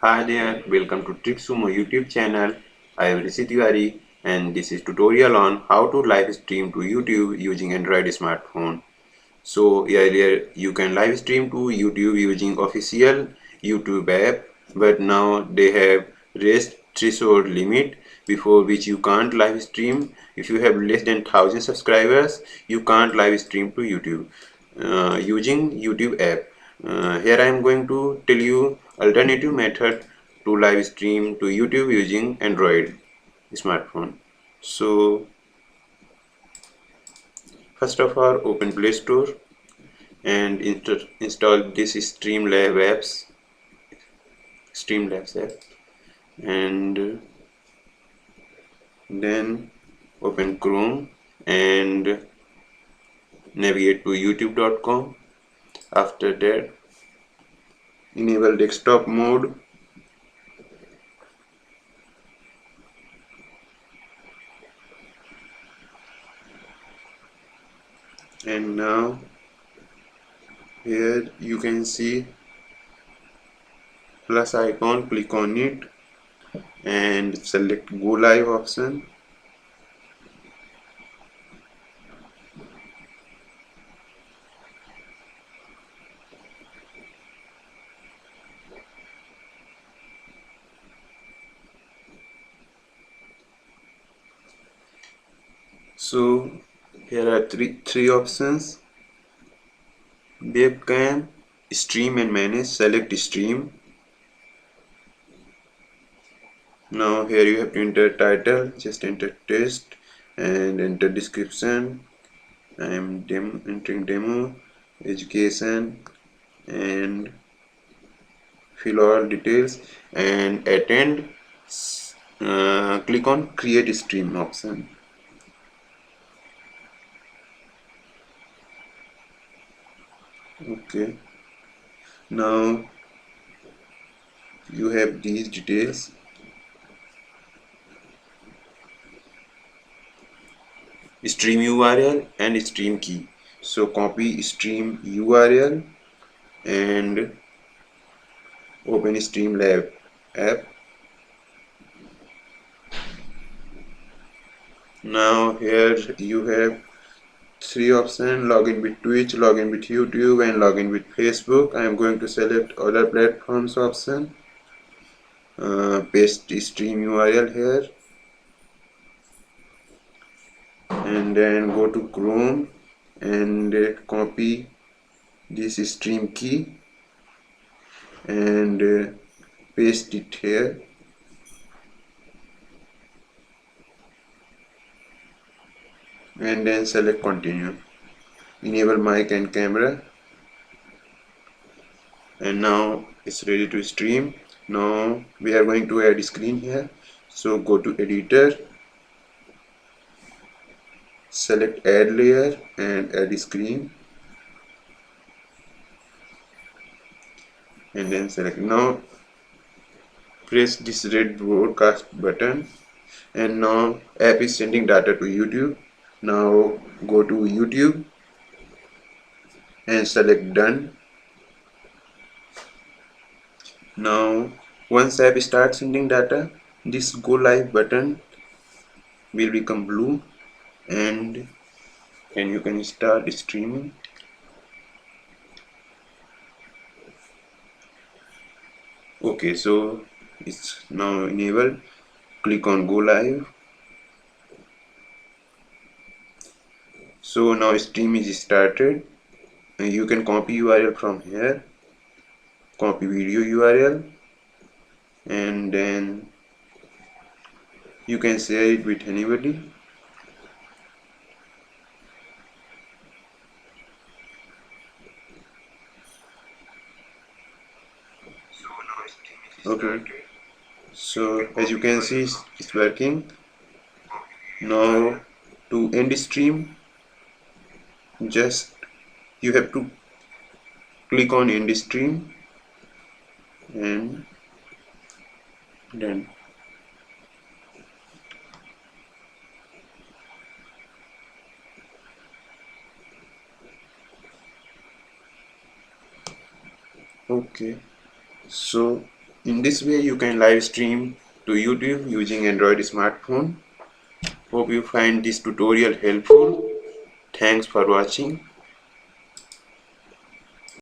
Hi there, welcome to Tripsumo YouTube channel. I am Rishi Tiwari and this is tutorial on how to live stream to YouTube using Android smartphone. So earlier you can live stream to YouTube using official YouTube app, but now they have raised threshold limit before which you can't live stream. If you have less than 1000 subscribers, you can't live stream to YouTube using YouTube app. Here I am going to tell you alternative method to live stream to YouTube using Android smartphone. So first of all, open Play Store and install this streamlabs app, and then open Chrome and navigate to youtube.com. After that, enable desktop mode, and now here you can see plus icon, click on it and select go live option. So here are three options: webcam, stream and manage. Select stream. Now here you have to enter title, just enter test and enter description. I am entering demo, education, and fill all details and attend. Click on create stream option. Okay, now you have these details: stream URL and stream key. So copy stream URL and open Streamlab app. Now here you have three options: login with Twitch, login with YouTube, and login with Facebook. I am going to select other platforms option. Paste stream URL here and then go to Chrome and copy this stream key and paste it here. And then select continue. Enable mic and camera, and now it's ready to stream. Now we are going to add a screen here, so go to editor, select add layer and add a screen, and then select. Now press this red broadcast button, and now app is sending data to YouTube. Now go to YouTube and select done. Now once app starts sending data, this go live button will become blue and you can start streaming. Okay, so it's now enabled. Click on go live. So now stream is started, and you can copy URL from here, copy video URL, and then you can share it with anybody. Okay, so as you can see, it's working. Now to end stream, just you have to click on end stream and done. Okay, so In this way you can live stream to YouTube using Android smartphone. Hope you find this tutorial helpful. Thanks for watching.